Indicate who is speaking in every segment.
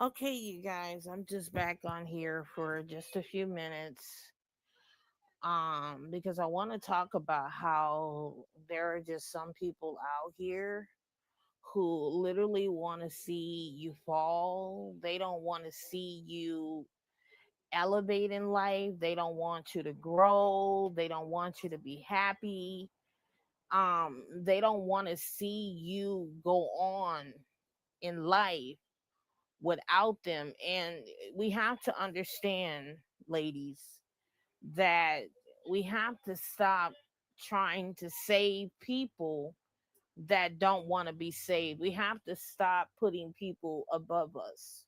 Speaker 1: Okay, you guys, I'm just back on here for just a few minutes because I want to talk about how there are just some people out here who literally want to see you fall. They don't want to see you elevate in life. They don't want you to grow. They don't want you to be happy. They don't want to see you go on in life without them. And we have to understand, ladies, that we have to stop trying to save people that don't want to be saved. We have to stop putting people above us.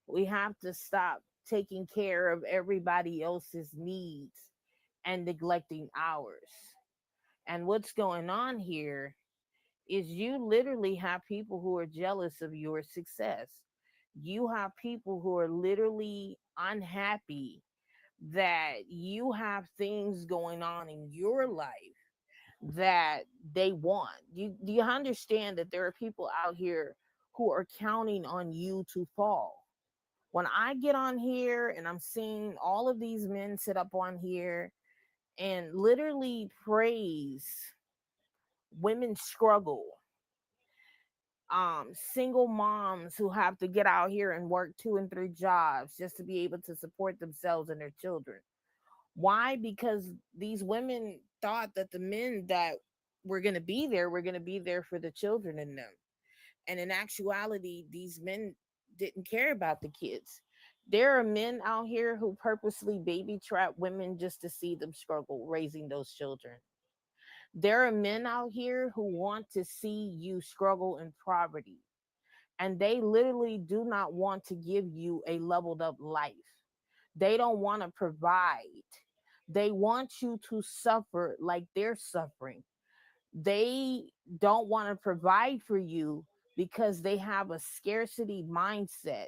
Speaker 1: We have to stop taking care of everybody else's needs and neglecting ours. And what's going on here is you literally have people who are jealous of your success. You have people who are literally unhappy that you have things going on in your life that they want. Do you understand that there are people out here who are counting on you to fall? When I get on here and I'm seeing all of these men sit up on here and literally praise women's struggle, single moms who have to get out here and work two and three jobs just to be able to support themselves and their children. Why? Because these women thought that the men that were going to be there for the children in them. And in actuality, these men didn't care about the kids. There are men out here who purposely baby trap women just to see them struggle raising those children. There are men out here who want to see you struggle in poverty, and they literally do not want to give you a leveled up life. They don't want to provide. They want you to suffer like they're suffering. They don't want to provide for you because they have a scarcity mindset.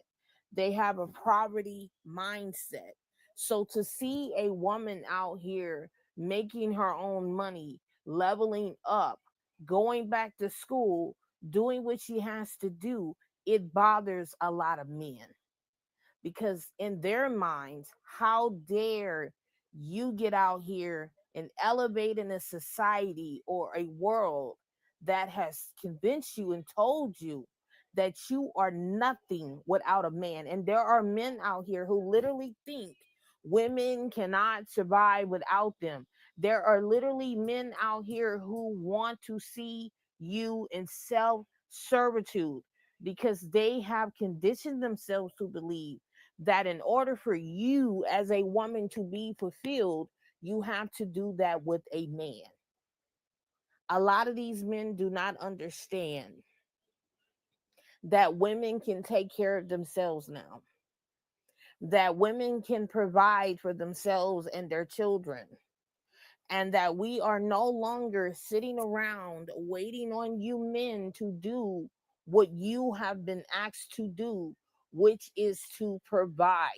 Speaker 1: They have a poverty mindset. So to see a woman out here making her own money, leveling up, going back to school, doing what she has to do, it bothers a lot of men because in their minds, how dare you get out here and elevate in a society or a world that has convinced you and told you that you are nothing without a man. And there are men out here who literally think women cannot survive without them. There are literally men out here who want to see you in self servitude because they have conditioned themselves to believe that in order for you as a woman to be fulfilled, you have to do that with a man. A lot of these men do not understand that women can take care of themselves now, that women can provide for themselves and their children, and that we are no longer sitting around waiting on you men to do what you have been asked to do, which is to provide.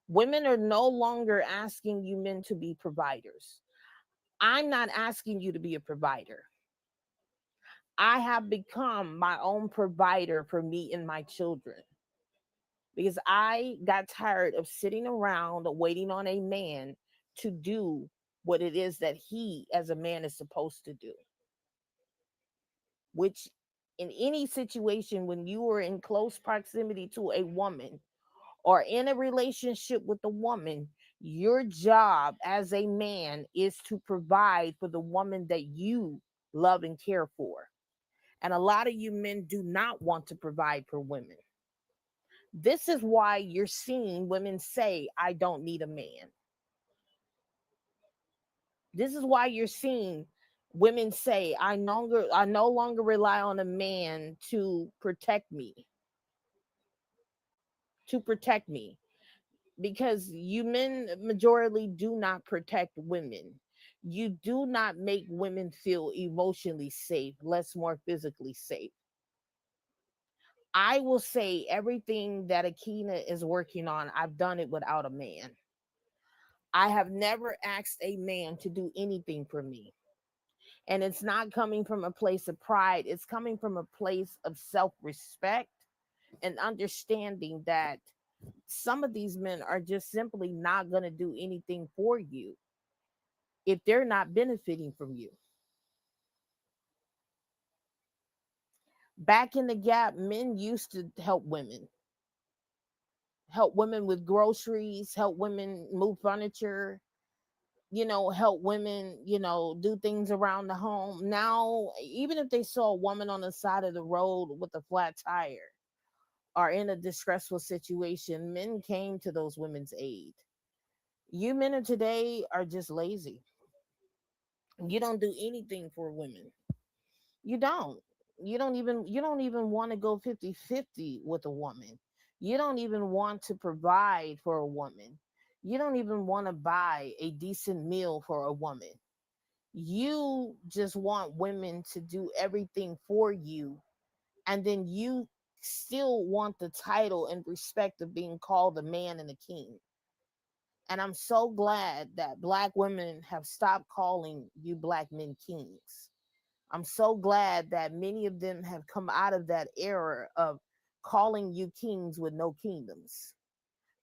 Speaker 1: Women are no longer asking you men to be providers. I'm not asking you to be a provider. I have become my own provider for me and my children because I got tired of sitting around waiting on a man to do what it is that he, as a man, is supposed to do. Which, in any situation, when you are in close proximity to a woman, or in a relationship with a woman, your job as a man is to provide for the woman that you love and care for. And a lot of you men do not want to provide for women. This is why you're seeing women say, I don't need a man. This is why you're seeing women say, I no longer rely on a man to protect me. Because you men majorly do not protect women. You do not make women feel emotionally safe, less more physically safe. I will say everything that Akina is working on, I've done it without a man. I have never asked a man to do anything for me. And it's not coming from a place of pride, it's coming from a place of self respect and understanding that some of these men are just simply not going to do anything for you if they're not benefiting from you. Back in the gap, men used to help women with groceries, help women move furniture, help women, do things around the home. Now, even if they saw a woman on the side of the road with a flat tire or in a distressful situation, men came to those women's aid. You men of today are just lazy. You don't do anything for women. You don't. You don't even want to go 50-50 with a woman. You don't even want to provide for a woman. You don't even want to buy a decent meal for a woman. You just want women to do everything for you, and then you still want the title and respect of being called a man and a king. And I'm so glad that black women have stopped calling you black men kings. I'm so glad that many of them have come out of that era of calling you kings with no kingdoms,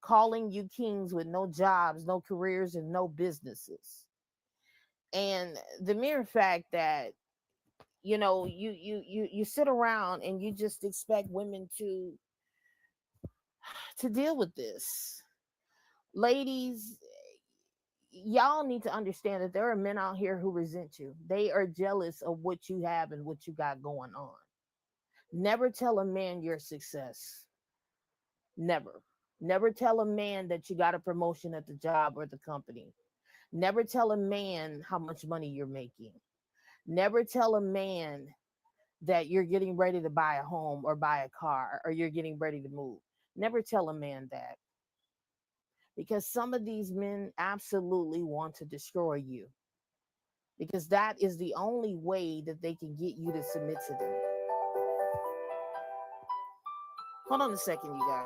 Speaker 1: calling you kings with no jobs, no careers, and no businesses. And the mere fact that you sit around and you just expect women to deal with this. Ladies, y'all need to understand that there are men out here who resent you. They are jealous of what you have and what you got going on. Never tell a man your success. Never. Never tell a man that you got a promotion at the job or the company. Never tell a man how much money you're making. Never tell a man that you're getting ready to buy a home or buy a car or you're getting ready to move. Never tell a man that, because some of these men absolutely want to destroy you, because that is the only way that they can get you to submit to them. Hold on a second, you guys.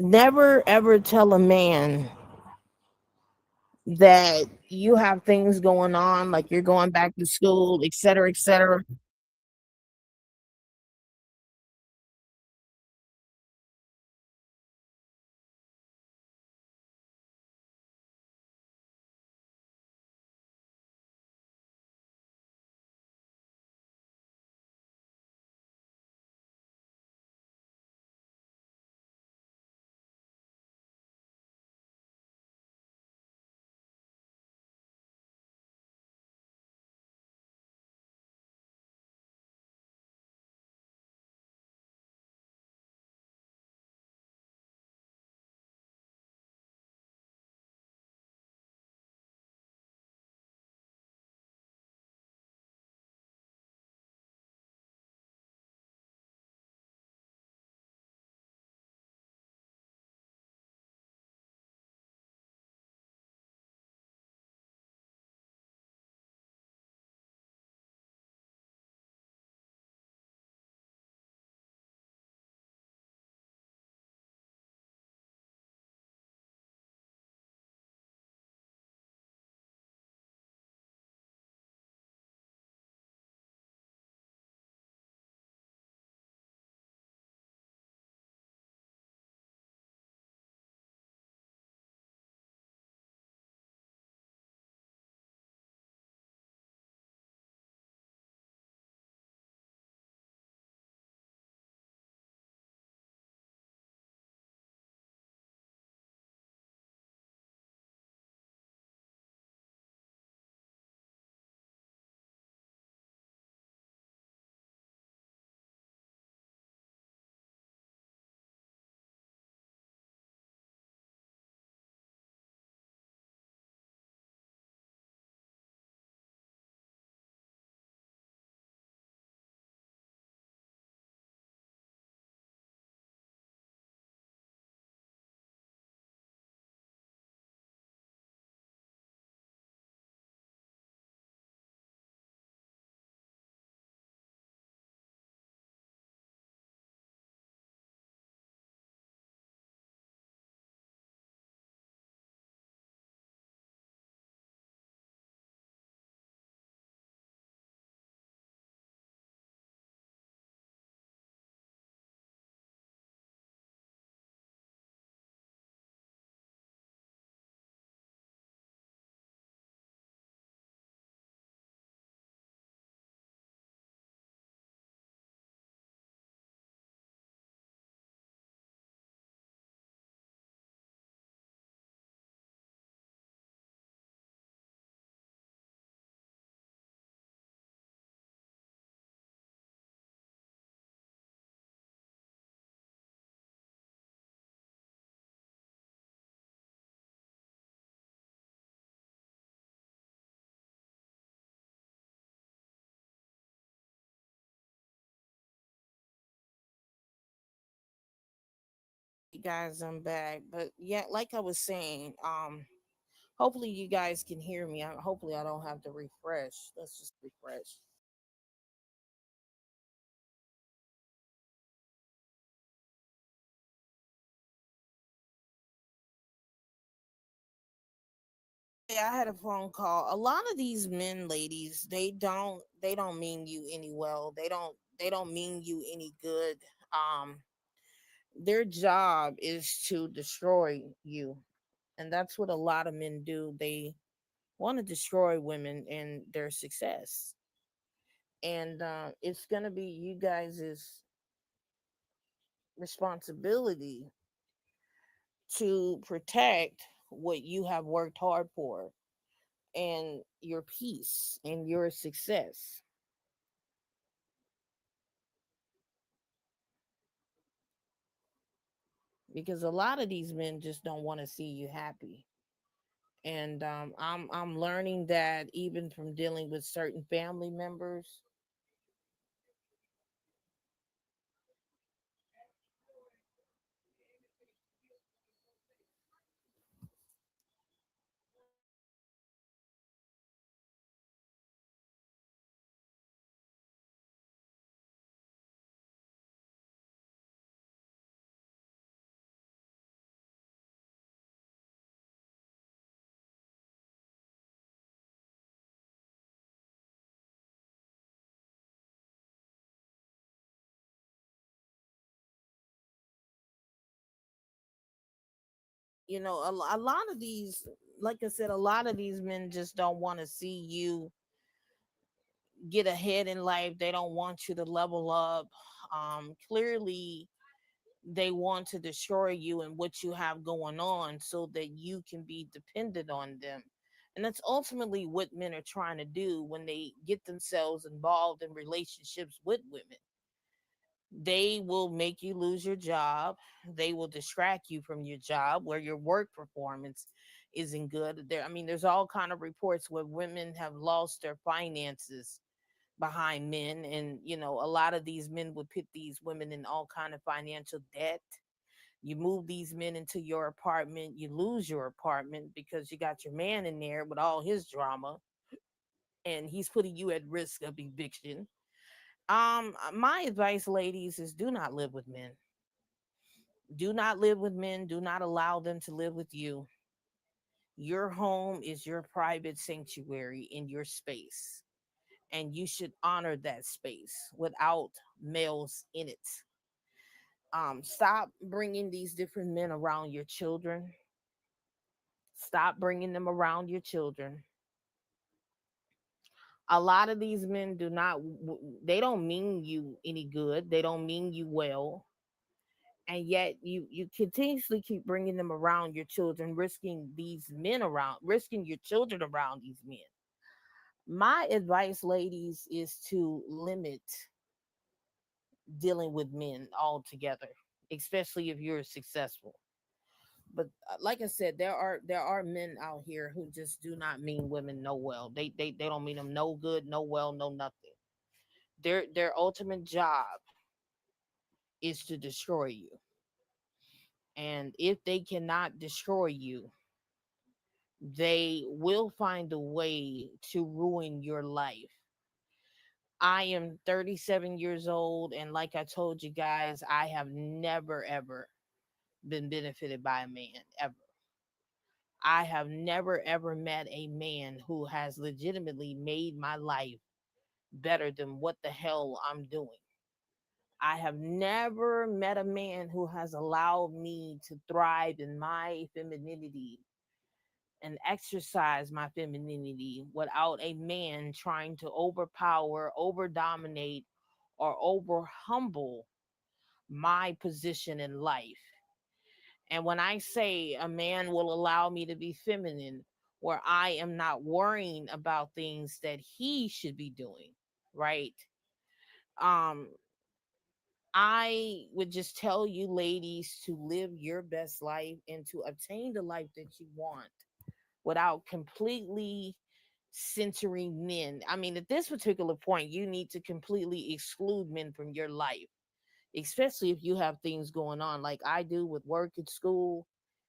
Speaker 1: Never ever tell a man that you have things going on, like you're going back to school, et cetera, et cetera. guys, I'm back. But yeah, like I was saying, hopefully you guys can hear me. Hopefully I don't have to refresh. Let's just refresh. Yeah, I had a phone call. A lot of these men, ladies, they don't mean you any well. They don't mean you any good. Um, their job is to destroy you, and that's what a lot of men do. They want to destroy women and their success, and it's gonna be you guys' responsibility to protect what you have worked hard for and your peace and your success, because a lot of these men just don't want to see you happy. And I'm learning that even from dealing with certain family members. A lot of these, like I said, a lot of these men just don't want to see you get ahead in life. They don't want you to level up. Clearly, they want to destroy you and what you have going on so that you can be dependent on them. And that's ultimately what men are trying to do when they get themselves involved in relationships with women. They will make you lose your job. They will distract you from your job where your work performance isn't good. There's all kind of reports where women have lost their finances behind men, and a lot of these men would put these women in all kind of financial debt. You move these men into your apartment, you lose your apartment because you got your man in there with all his drama, and he's putting you at risk of eviction. My advice, ladies, is do not live with men. Do not live with men. Do not allow them to live with you. Your home is your private sanctuary in your space, and you should honor that space without males in it. Stop bringing these different men around your children. Stop bringing them around your children. A lot of these men do not, they don't mean you any good. They don't mean you well. And yet you continuously keep bringing them around your children, risking these men around, risking your children around these men. My advice, ladies, is to limit dealing with men altogether, especially if you're successful. But like I said, there are men out here who just do not mean women no well. They don't mean them no good, no well, no nothing. Their ultimate job is to destroy you. And if they cannot destroy you, they will find a way to ruin your life. I am 37 years old, and like I told you guys, I have never ever been benefited by a man ever. I have never ever met a man who has legitimately made my life better than what the hell I'm doing. I have never met a man who has allowed me to thrive in my femininity and exercise my femininity without a man trying to overpower, over dominate, or over humble my position in life. And when I say a man will allow me to be feminine, where I am not worrying about things that he should be doing, right? Um, I would just tell you, ladies, to live your best life and to obtain the life that you want without completely censoring men. At this particular point, you need to completely exclude men from your life. especially if you have things going on like I do with work and school.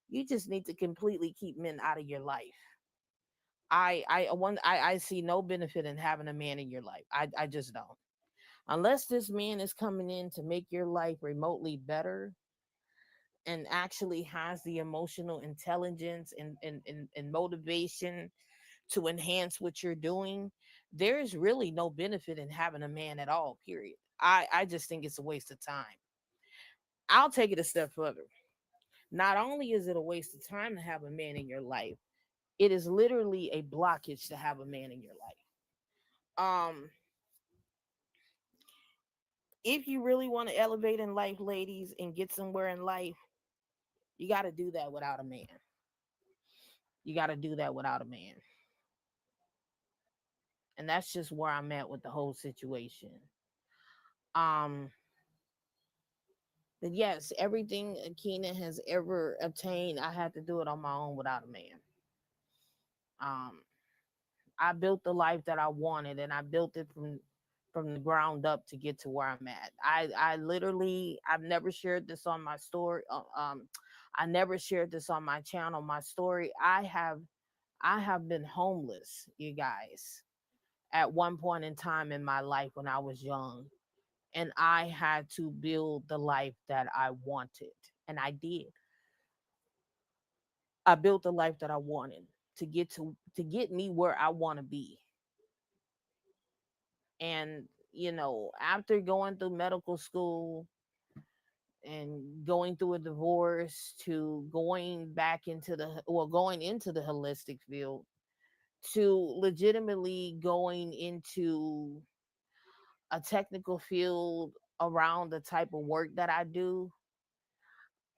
Speaker 1: You just need to completely keep men out of your life. I see no benefit in having a man in your life. I just don't. Unless this man is coming in to make your life remotely better and actually has the emotional intelligence and motivation to enhance what you're doing, there is really no benefit in having a man at all, period. I just think it's a waste of time. I'll take it a step further. Not only is it a waste of time to have a man in your life, it is literally a blockage to have a man in your life. If you really want to elevate in life, ladies, and get somewhere in life, you got to do that without a man. You got to do that without a man. And that's just where I'm at with the whole situation. Um, but yes, everything Akina has ever obtained, I had to do it on my own without a man. Um, I built the life that I wanted, and I built it from the ground up to get to where I'm at. I literally, I've never shared this on my story. I never shared this on my channel. My story. I have been homeless, you guys, at one point in time in my life when I was young, and I had to build the life that I wanted, and I did. I built the life that I wanted to get me where I want to be. And after going through medical school and going through a divorce to going into the holistic field to legitimately going into a technical field around the type of work that I do,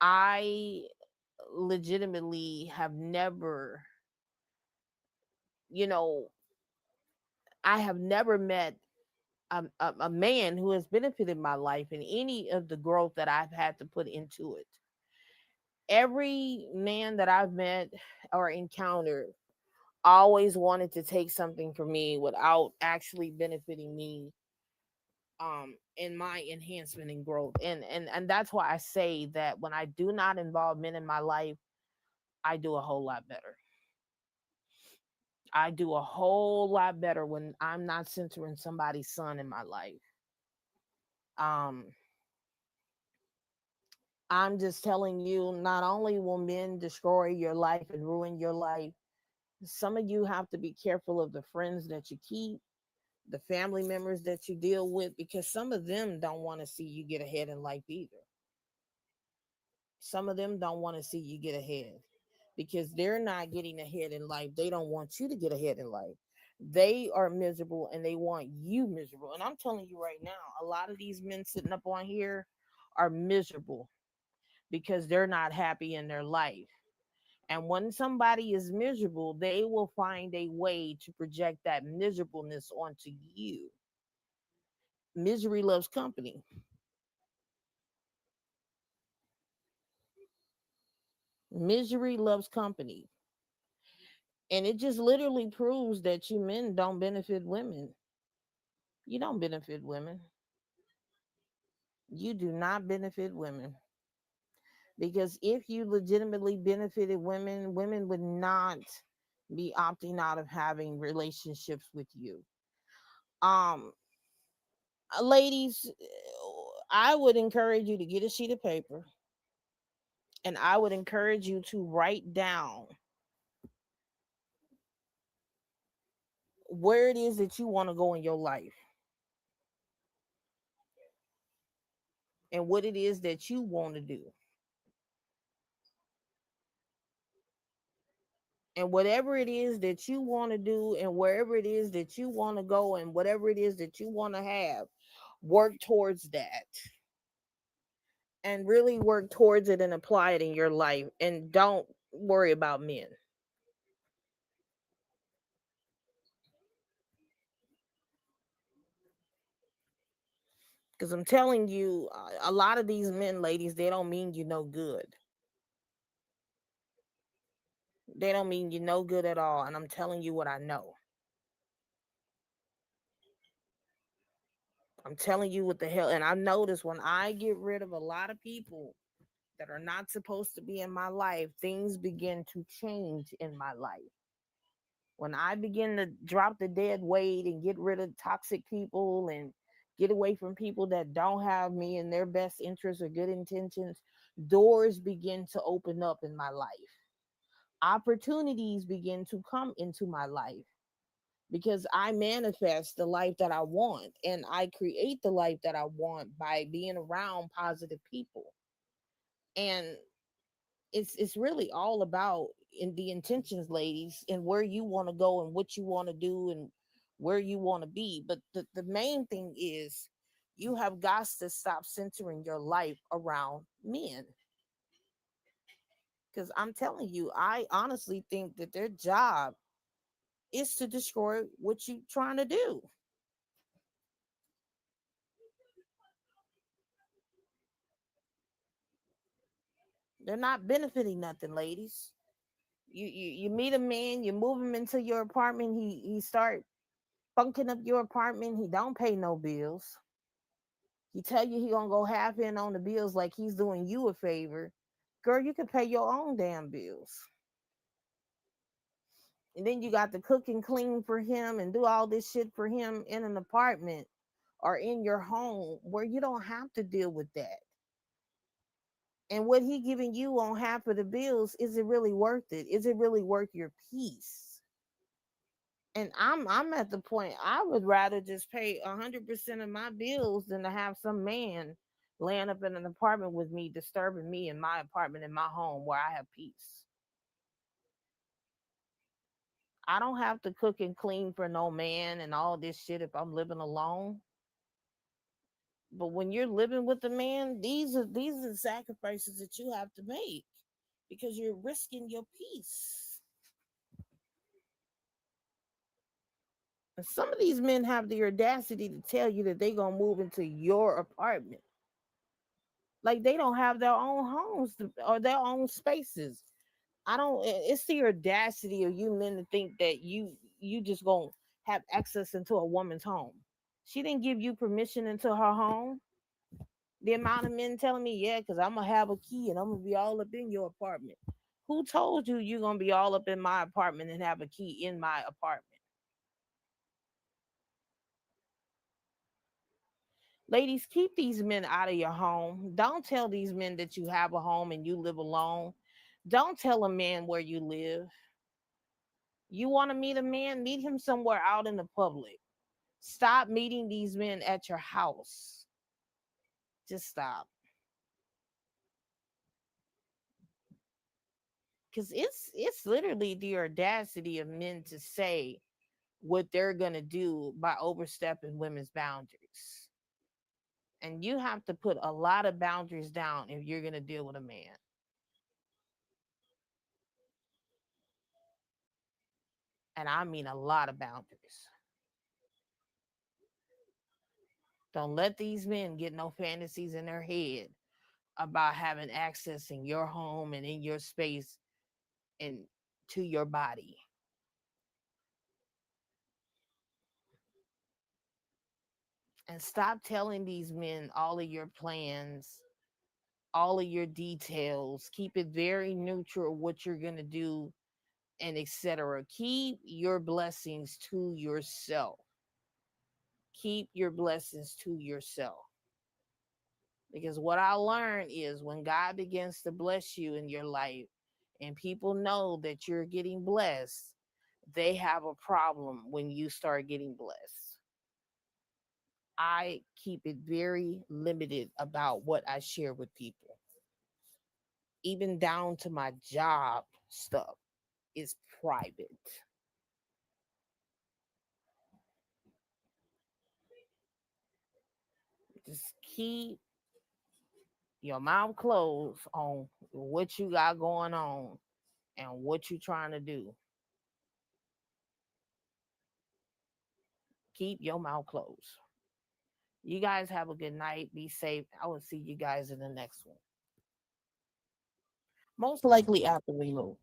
Speaker 1: I legitimately have never, you know, I have never met a man who has benefited my life in any of the growth that I've had to put into it. Every man that I've met or encountered always wanted to take something from me without actually benefiting me in my enhancement and growth. And that's why I say that when I do not involve men in my life, I do a whole lot better. I do a whole lot better when I'm not centering somebody's son in my life. Um, I'm just telling you, not only will men destroy your life and ruin your life, some of you have to be careful of the friends that you keep, the family members that you deal with, because some of them don't want to see you get ahead in life either. Some of them don't want to see you get ahead because they're not getting ahead in life. They don't want you to get ahead in life. They are miserable and they want you miserable. And I'm telling you right now, a lot of these men sitting up on here are miserable because they're not happy in their life. And when somebody is miserable, they will find a way to project that miserableness onto you. Misery loves company. Misery loves company. And it just literally proves that you men don't benefit women. You don't benefit women. You do not benefit women. Because if you legitimately benefited women, women would not be opting out of having relationships with you. Um, ladies, I would encourage you to get a sheet of paper and I would encourage you to write down where it is that you want to go in your life and what it is that you want to do. And whatever it is that you want to do and wherever it is that you want to go and whatever it is that you want to have, work towards that and really work towards it and apply it in your life and don't worry about men. Because I'm telling you, a lot of these men, ladies, they don't mean you no good. They don't mean you no good at all. And I'm telling you what I know. I'm telling you what the hell. And I notice when I get rid of a lot of people that are not supposed to be in my life, things begin to change in my life. When I begin to drop the dead weight and get rid of toxic people and get away from people that don't have me in their best interests or good intentions, doors begin to open up in my life. Opportunities begin to come into my life because I manifest the life that I want and I create the life that I want by being around positive people. And it's really all about in the intentions, ladies, and where you want to go and what you want to do and where you want to be. But the main thing is you have got to stop centering your life around men. Because I'm telling you, I honestly think that their job is to destroy what you're trying to do. They're not benefiting nothing, ladies. You meet a man, you move him into your apartment, he start funking up your apartment, he don't pay no bills. He tell you he gonna go half in on the bills like he's doing you a favor. Girl, you can pay your own damn bills. And then you got to cook and clean for him and do all this shit for him in an apartment or in your home where you don't have to deal with that. And what he giving you on half of the bills, is it really worth it? Is it really worth your peace? And I'm at the point I would rather just pay 100% of my bills than to have some man laying up in an apartment with me, disturbing me in my apartment in my home where I have peace. I don't have to cook and clean for no man and all this shit if I'm living alone. But when you're living with a man, these are sacrifices that you have to make because you're risking your peace. And some of these men have the audacity to tell you that they're gonna move into your apartment. Like they don't have their own homes or their own spaces. I don't. It's the audacity of you men to think that you just gonna have access into a woman's home. She didn't give you permission into her home. The amount of men telling me, yeah, because I'm gonna have a key and I'm gonna be all up in your apartment. Who told you you're gonna be all up in my apartment and have a key in my apartment? Ladies, keep these men out of your home. Don't tell these men that you have a home and you live alone. Don't tell a man where you live. You want to meet a man, meet him somewhere out in the public. Stop meeting these men at your house. Just stop. Cause it's literally the audacity of men to say what they're gonna do by overstepping women's boundaries. And you have to put a lot of boundaries down if you're gonna deal with a man. And I mean a lot of boundaries. Don't let these men get no fantasies in their head about having access in your home and in your space and to your body. And stop telling these men all of your plans, all of your details. Keep it very neutral what you're going to do and etc. Keep your blessings to yourself. Keep your blessings to yourself. Because what I learned is when God begins to bless you in your life and people know that you're getting blessed, they have a problem when you start getting blessed. I keep it very limited about what I share with people, even down to my job stuff is private. Just keep your mouth closed on what you got going on and what you're trying to do. Keep your mouth closed. You guys have a good night. Be safe. I will see you guys in the next one. Most likely after we move.